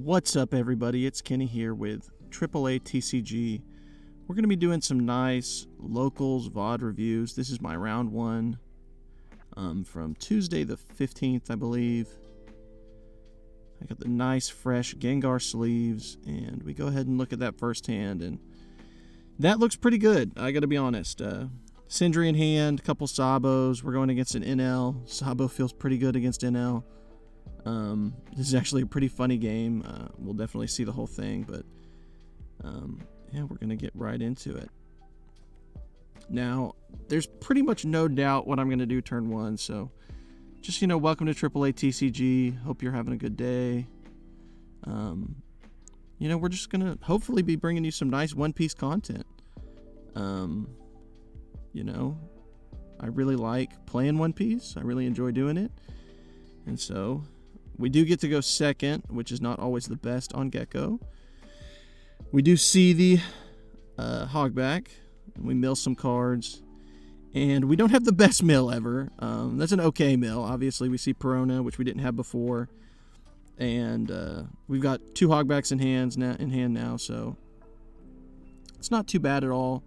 What's up, everybody? It's Kenny here with A TCG. We're going to be doing some nice locals VOD reviews. This is my round one from Tuesday the 15th, I believe. I got the nice fresh Gengar sleeves, and we go ahead and look at that first hand, and that looks pretty good, I got to be honest. Sindri in hand, a couple Sabos. We're going against an Enel. Sabo feels pretty good against Enel. This is actually a pretty funny game. We'll definitely see the whole thing, but yeah, we're gonna get right into it. Now, there's pretty much no doubt what I'm gonna do turn one, so just, welcome to A TCG. Hope you're having a good day. We're just gonna hopefully be bringing you some nice One Piece content. I really like playing One Piece. I really enjoy doing it, and so we do get to go second, which is not always the best on Gecko. We do see the Hogback, and we mill some cards, and we don't have the best mill ever. That's an okay mill. Obviously, we see Perona, which we didn't have before, and we've got two Hogbacks in hand now, so it's not too bad at all.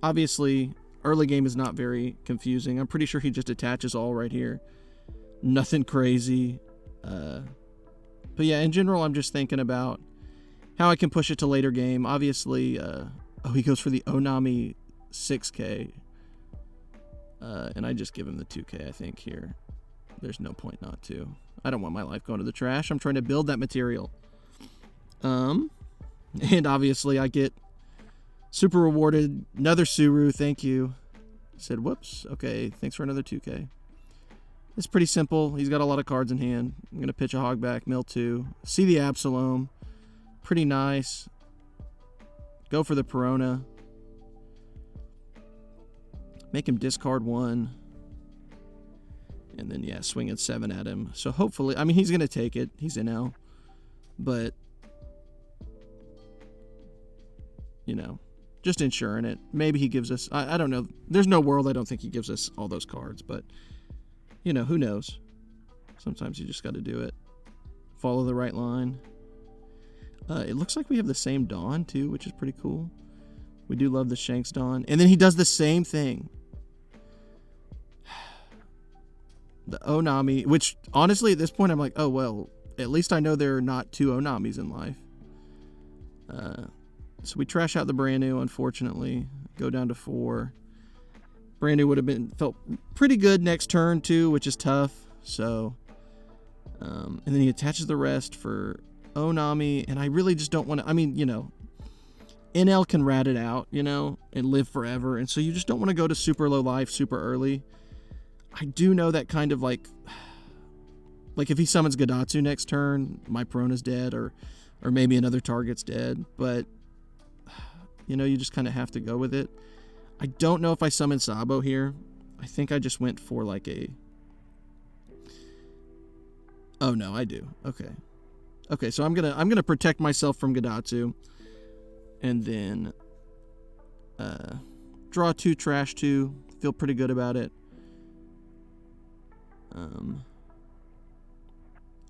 Obviously, early game is not very confusing. I'm pretty sure he just attaches all right here. Nothing crazy. But yeah, in general, I'm just thinking about how I can push it to later game. Obviously, he goes for the Onami 6K. And I just give him the 2K, I think, here. There's no point not to. I don't want my life going to the trash. I'm trying to build that material. And obviously, I get super rewarded. Another Suru, thank you. Said, whoops. Okay, thanks for another 2K. It's pretty simple. He's got a lot of cards in hand. I'm going to pitch a Hogback, mill 2. See the Absalom. Pretty nice. Go for the Perona. Make him discard 1. And then, yeah, swing at 7 at him. So hopefully, he's going to take it. He's Enel. But, just ensuring it. Maybe he gives us, I don't know. There's no world I don't think he gives us all those cards, but who knows? Sometimes you just got to do it. Follow the right line. It looks like we have the same Dawn, too, which is pretty cool. We do love the Shanks Dawn. And then he does the same thing. The Onami, which, honestly, at this point, I'm like, oh, well, at least I know there are not 2 Onamis in life. So we trash out the brand new, unfortunately. Go down to 4. Brand new would have felt pretty good next turn too, which is tough. So, and then he attaches the rest for Onami, and I really just don't want to. Enel can rat it out, and live forever, and so you just don't want to go to super low life super early. I do know that kind of like if he summons Gadatsu next turn, my Perona's dead, or maybe another target's dead, but you just kind of have to go with it. I don't know if I summon Sabo here. I think I just went for like a... Oh, no, I do. Okay. Okay, so I'm gonna protect myself from Gadatsu. And then... draw 2, trash 2. Feel pretty good about it. And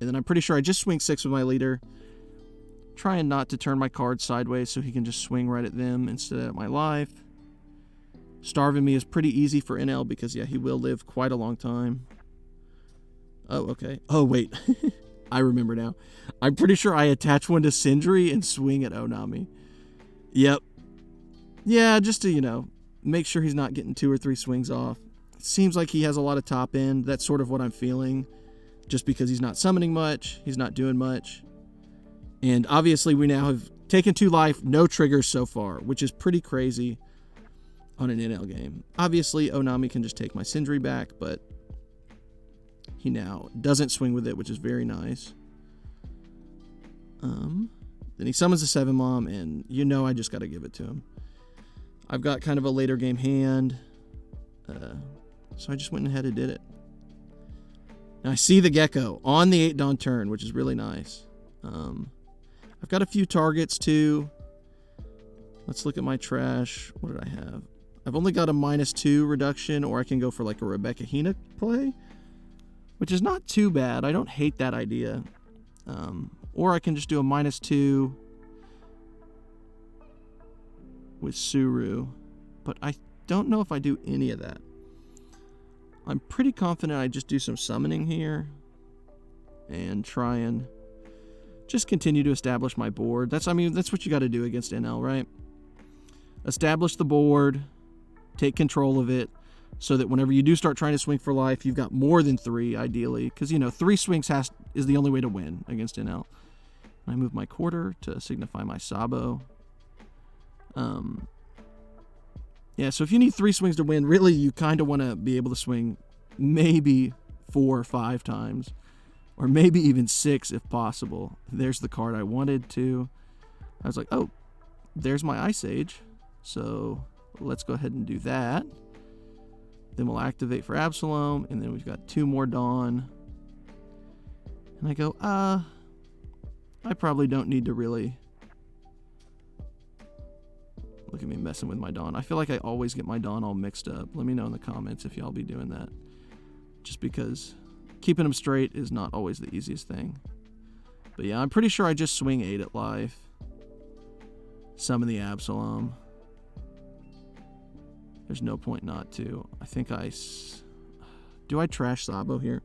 then I'm pretty sure I just swing 6 with my leader. Trying not to turn my cards sideways so he can just swing right at them instead of at my life. Starving me is pretty easy for NL because, yeah, he will live quite a long time. Oh, okay. Oh, wait. I remember now. I'm pretty sure I attach one to Sindri and swing at Onami. Yep. Yeah, just to, make sure he's not getting 2 or 3 swings off. It seems like he has a lot of top end. That's sort of what I'm feeling. Just because he's not summoning much. He's not doing much. And obviously we now have taken 2 life, no triggers so far, which is pretty crazy on an NL game. Obviously, Onami can just take my Sindri back, but he now doesn't swing with it, which is very nice. Then he summons the 7 Mom, and I just got to give it to him. I've got kind of a later game hand, so I just went ahead and did it. Now I see the Gecko on the 8 Dawn turn, which is really nice. I've got a few targets too. Let's look at my trash. What did I have? I've only got a -2 reduction, or I can go for like a Rebecca Hina play, which is not too bad. I don't hate that idea. Or I can just do a -2 with Suru, but I don't know if I do any of that. I'm pretty confident I just do some summoning here and try and just continue to establish my board. That's what you got to do against Enel, right? Establish the board, take control of it, so that whenever you do start trying to swing for life, you've got more than 3, ideally, because 3 swings is the only way to win against Enel. I move my quarter to signify my Sabo. Yeah, so if you need 3 swings to win, really you kind of want to be able to swing maybe 4 or 5 times, or maybe even 6 if possible. There's the card I wanted to. I was like, oh, there's my Ice Age, so let's go ahead and do that. Then we'll activate for Absalom, and then we've got 2 more Dawn. And I go, I probably don't need to really... Look at me messing with my Dawn. I feel like I always get my Dawn all mixed up. Let me know in the comments if y'all be doing that. Just because keeping them straight is not always the easiest thing. But yeah, I'm pretty sure I just swing 8 at life. Summon the Absalom. There's no point not to. I think do I trash Sabo here?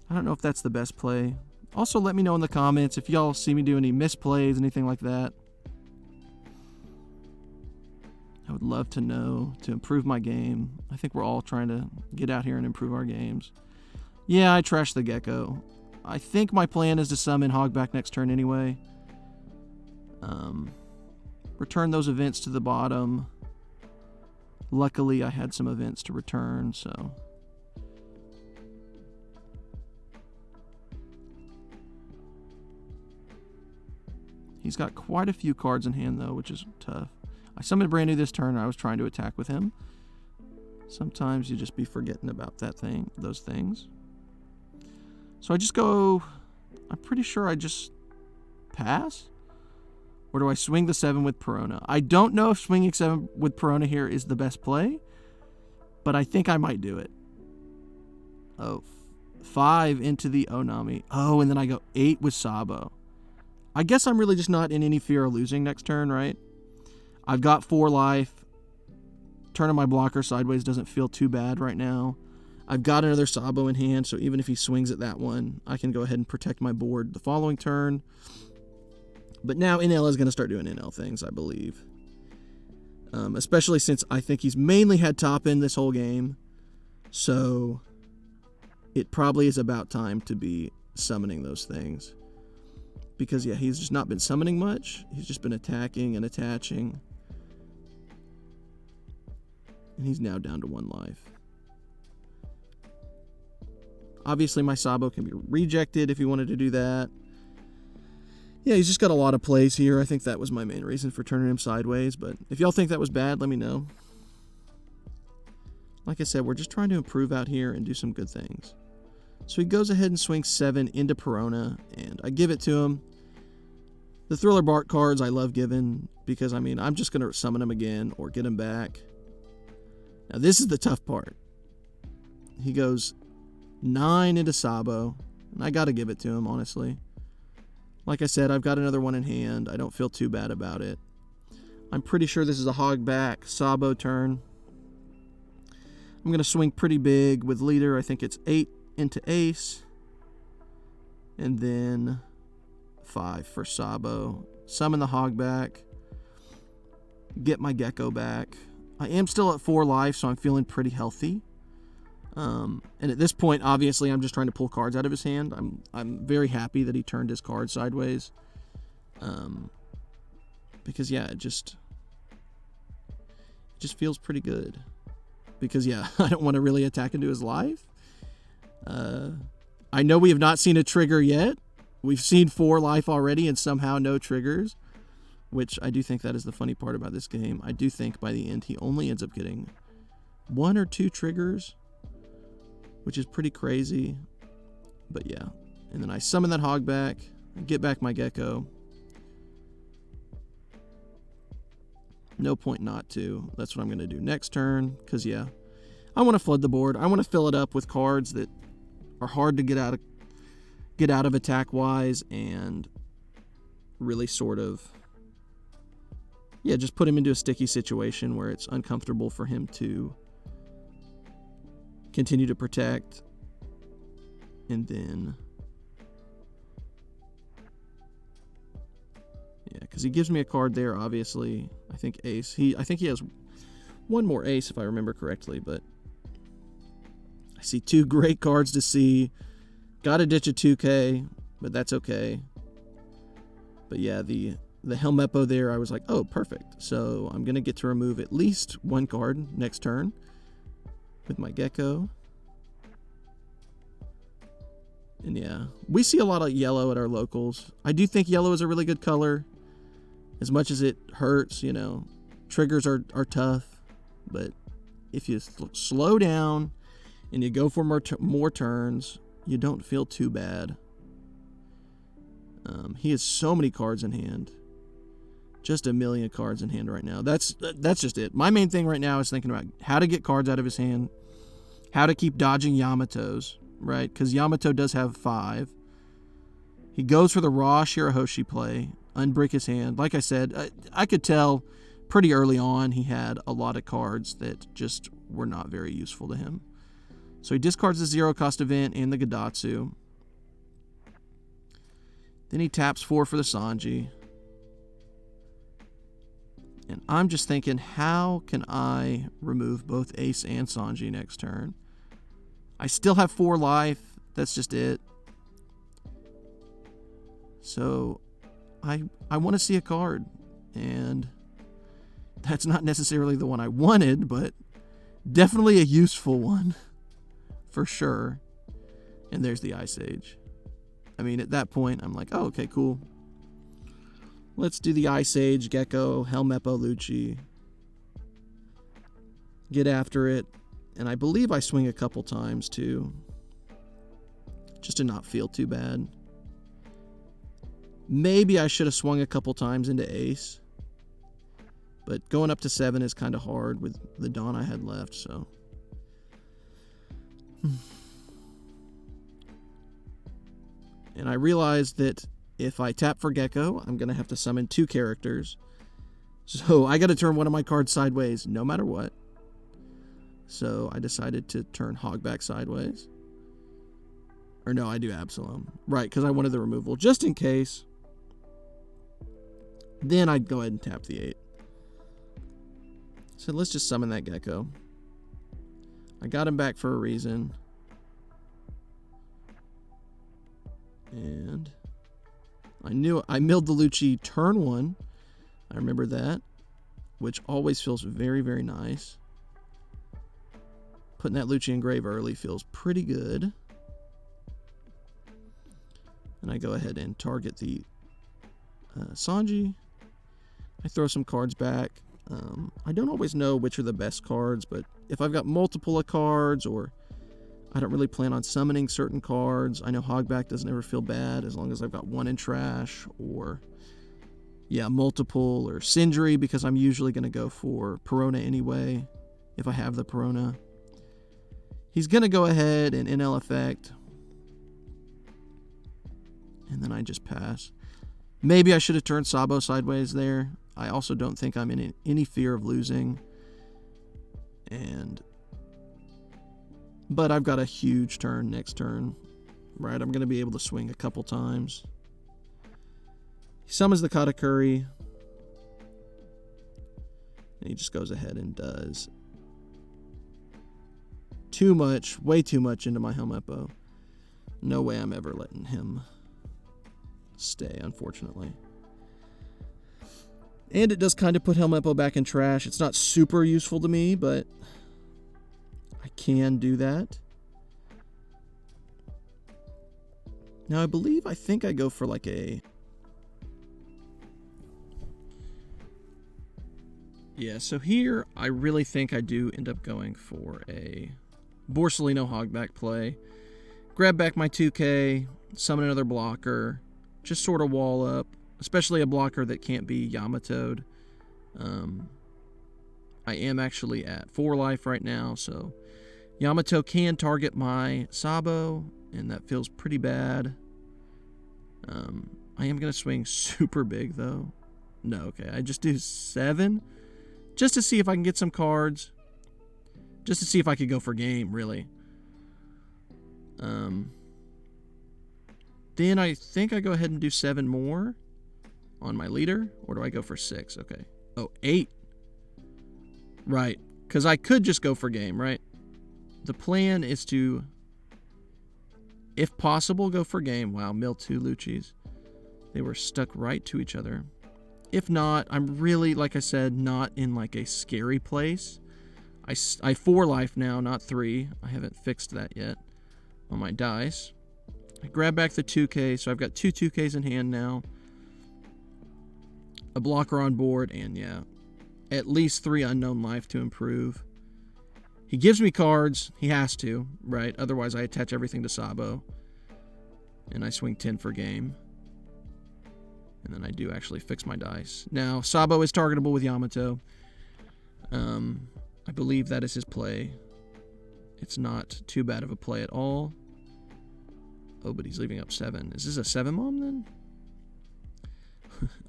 I don't know if that's the best play. Also, let me know in the comments if y'all see me do any misplays, anything like that. I would love to know, to improve my game. I think we're all trying to get out here and improve our games. Yeah, I trashed the Gecko. I think my plan is to summon Hogback next turn anyway. Return those events to the bottom. Luckily, I had some events to return, so... He's got quite a few cards in hand, though, which is tough. I summoned Brand New this turn, and I was trying to attack with him. Sometimes you just be forgetting about those things. So I just go... I'm pretty sure I just pass? Or do I swing the 7 with Perona? I don't know if swinging 7 with Perona here is the best play, but I think I might do it. Oh, 5 into the Onami. Oh, and then I go 8 with Sabo. I guess I'm really just not in any fear of losing next turn, right? I've got 4 life. Turning my blocker sideways doesn't feel too bad right now. I've got another Sabo in hand, so even if he swings at that one, I can go ahead and protect my board the following turn. But now Enel is going to start doing Enel things, I believe. Especially since I think he's mainly had top end this whole game. So it probably is about time to be summoning those things. Because, yeah, he's just not been summoning much. He's just been attacking and attaching. And he's now down to 1 life. Obviously, my Sabo can be rejected if he wanted to do that. Yeah, he's just got a lot of plays here. I think that was my main reason for turning him sideways. But if y'all think that was bad, let me know. Like I said, we're just trying to improve out here and do some good things. So he goes ahead and swings 7 into Perona, and I give it to him. The Thriller Bark cards I love giving because, I mean, I'm just going to summon him again or get him back. Now, this is the tough part. He goes 9 into Sabo, and I got to give it to him, honestly. Like I said, I've got another one in hand. I don't feel too bad about it. I'm pretty sure this is a Hogback Sabo turn. I'm going to swing pretty big with leader. I think it's 8 into Ace. And then 5 for Sabo. Summon the Hogback. Get my Gecko back. I am still at 4 life, so I'm feeling pretty healthy. And at this point, obviously, I'm just trying to pull cards out of his hand. I'm very happy that he turned his card sideways. Because, yeah, it just feels pretty good. Because, yeah, I don't want to really attack into his life. I know we have not seen a trigger yet. We've seen 4 life already and somehow no triggers. Which I do think that is the funny part about this game. I do think by the end he only ends up getting 1 or 2 triggers. Which is pretty crazy. But yeah. And then I summon that Hogback. And get back my Gecko. No point not to. That's what I'm going to do next turn. Because, yeah. I want to flood the board. I want to fill it up with cards that are hard to get out of. get out of attack-wise and really sort of, yeah, just put him into a sticky situation where it's uncomfortable for him to continue to protect. And then, yeah, because he gives me a card there, obviously. I think ace. I think he has one more ace, if I remember correctly, but I see 2 great cards to see. Got to ditch a 2K, but that's okay. But yeah, the Helmeppo there, I was like, oh, perfect. So I'm going to get to remove at least 1 card next turn with my Gecko. And yeah, we see a lot of yellow at our locals. I do think yellow is a really good color. As much as it hurts, you know, triggers are tough. But if you slow down and you go for more turns, you don't feel too bad. He has so many cards in hand. Just a million cards in hand right now. That's just it. My main thing right now is thinking about how to get cards out of his hand, how to keep dodging Yamatos, right? Because Yamato does have 5. He goes for the raw Shirahoshi play, unbrick his hand. Like I said, I could tell pretty early on he had a lot of cards that just were not very useful to him. So he discards the 0-cost event and the Gadatsu. Then he taps 4 for the Sanji. And I'm just thinking, how can I remove both Ace and Sanji next turn? I still have 4 life. That's just it. So I want to see a card. And that's not necessarily the one I wanted, but definitely a useful one. For sure. And there's the Ice Age. I mean, at that point, I'm like, oh, okay, cool. Let's do the Ice Age, Gecko, Helmeppo, Lucci. Get after it. And I believe I swing a couple times, too. Just to not feel too bad. Maybe I should have swung a couple times into Ace. But going up to 7 is kind of hard with the Dawn I had left, so. And I realized that if I tap for Gecko, I'm going to have to summon 2 characters. So I got to turn one of my cards sideways no matter what. So I decided to turn Hogback sideways. Or no, I do Absalom. Right, because I wanted the removal just in case. Then I'd go ahead and tap the 8. So let's just summon that Gecko. I got him back for a reason. And I knew I milled the Lucci turn 1. I remember that, which always feels very, very nice. Putting that Lucci in grave early feels pretty good. And I go ahead and target the Sanji. I throw some cards back. I don't always know which are the best cards, but if I've got multiple of cards or I don't really plan on summoning certain cards. I know Hogback doesn't ever feel bad as long as I've got 1 in trash or, yeah, multiple or Sindri because I'm usually going to go for Perona anyway if I have the Perona. He's going to go ahead and Enel effect. And then I just pass. Maybe I should have turned Sabo sideways there. I also don't think I'm in any fear of losing. But I've got a huge turn next turn, right? I'm going to be able to swing a couple times. He summons the Katakuri. And he just goes ahead and does too much, way too much into my Helmeppo. No way I'm ever letting him stay, unfortunately. And it does kind of put Helmeppo back in trash. It's not super useful to me, but I can do that. Now, I think I go for like a... Yeah, so here, I really think I do end up going for a Borsellino Hogback play. Grab back my 2K, summon another blocker, just sort of wall up, especially a blocker that can't be Yamato'd. I am actually at 4 life right now, so Yamato can target my Sabo, and that feels pretty bad. I am going to swing super big, though. No, okay. I just do 7 just to see if I can get some cards. Just to see if I could go for game, really. Then I think I go ahead and do 7 more on my leader. Or do I go for 6? Okay. Oh, 8. Right. Because I could just go for game, right? The plan is to, if possible, go for game. Wow, mill 2 Lucci's. They were stuck right to each other. If not, I'm really, like I said, not in like a scary place. I 4 life now, not 3. I haven't fixed that yet on my dice. I grab back the 2K, so I've got 2 2Ks in hand now. A blocker on board, and yeah, at least 3 unknown life to improve. He gives me cards. He has to, right? Otherwise, I attach everything to Sabo. And I swing 10 for game. And then I do actually fix my dice. Now, Sabo is targetable with Yamato. I believe that is his play. It's not too bad of a play at all. Oh, but he's leaving up 7. Is this a 7 mom then?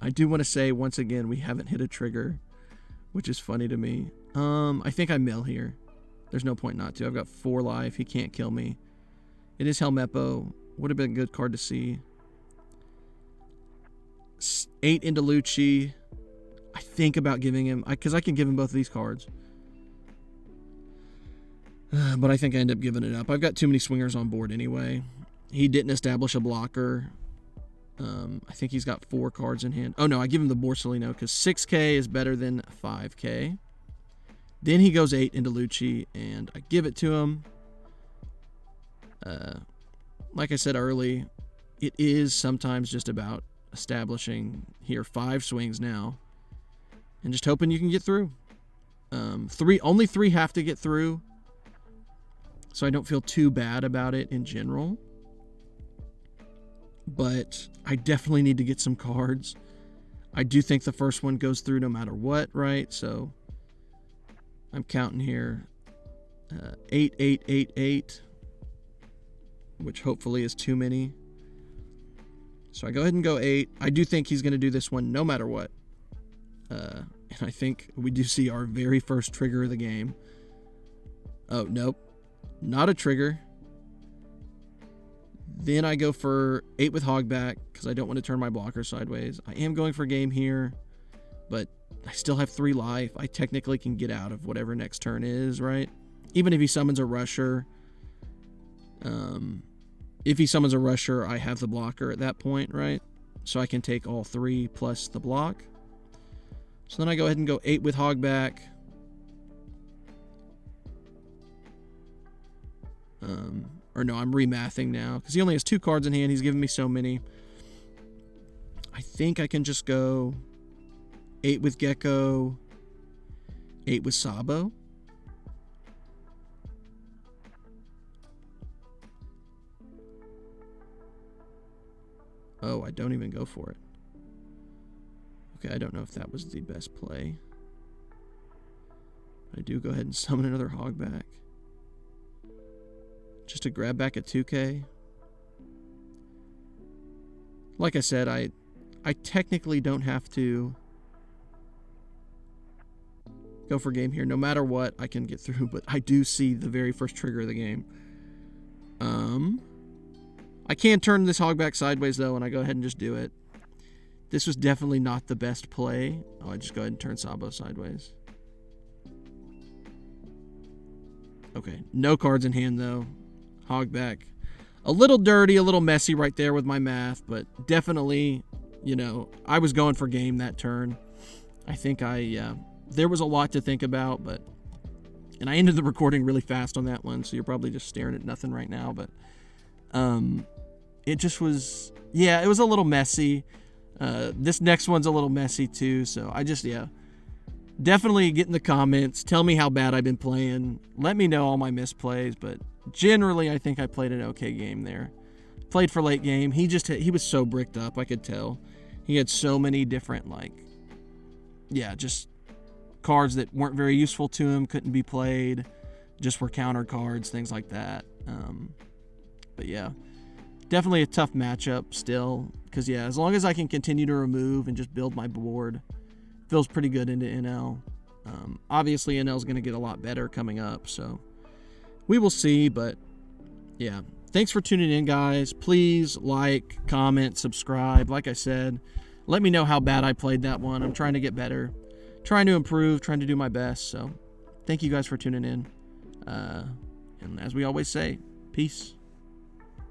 I do want to say, once again, we haven't hit a trigger, which is funny to me. I think I mill here. There's no point not to. I've got 4 life. He can't kill me. It is Helmeppo. Would have been a good card to see. 8 into Lucci. I think about giving him, because I can give him both of these cards. But I think I end up giving it up. I've got too many swingers on board anyway. He didn't establish a blocker. I think he's got 4 cards in hand. Oh, no, I give him the Borsellino because 6K is better than 5K. Then he goes 8 into Lucci, and I give it to him. Like I said early, it is sometimes just about establishing here 5 swings now and just hoping you can get through. Only 3 have to get through, so I don't feel too bad about it in general. But I definitely need to get some cards. I do think the first one goes through no matter what, right? So I'm counting here 8, 8, 8, 8, which hopefully is too many. So I go ahead and go 8. I do think he's going to do this one no matter what. And I think we do see our very first trigger of the game. Oh, nope. Not a trigger. Then I go for 8 with Hogback because I don't want to turn my blocker sideways. I am going for game here, but I still have 3 life. I technically can get out of whatever next turn is, right? Even if he summons a rusher. If he summons a rusher, I have the blocker at that point, right? So I can take all 3 plus the block. So then I go ahead and go 8 with Hogback. Or no, I'm remathing now because he only has 2 cards in hand. He's giving me so many. I think I can just go 8 with Gecko, 8 with Sabo. Oh, I don't even go for it. Okay, I don't know if that was the best play. I do go ahead and summon another Hogback. Just to grab back a 2K. Like I said, I technically don't have to go for game here. No matter what, I can get through, but I do see the very first trigger of the game. I can turn this Hogback sideways, though, and I go ahead and just do it. This was definitely not the best play. Oh, I just go ahead and turn Sabo sideways. Okay, no cards in hand, though. Hogback. A little dirty, a little messy right there with my math, but definitely, you know, I was going for game that turn. I think there was a lot to think about, and I ended the recording really fast on that one, so you're probably just staring at nothing right now, but it just was, it was a little messy. This next one's a little messy too, so I just, definitely get in the comments. Tell me how bad I've been playing. Let me know all my misplays, but generally I think I played an okay game there. Played for late game. He was so bricked up, I could tell. He had so many different, just cards that weren't very useful to him, couldn't be played, just were counter cards, things like that. But yeah, definitely a tough matchup still. Because, yeah, as long as I can continue to remove and just build my board, feels pretty good into NL. Obviously, NL's going to get a lot better coming up, so we will see. But, yeah, thanks for tuning in, guys. Please like, comment, subscribe. Like I said, let me know how bad I played that one. I'm trying to get better, trying to improve, trying to do my best. So thank you guys for tuning in. And as we always say, peace.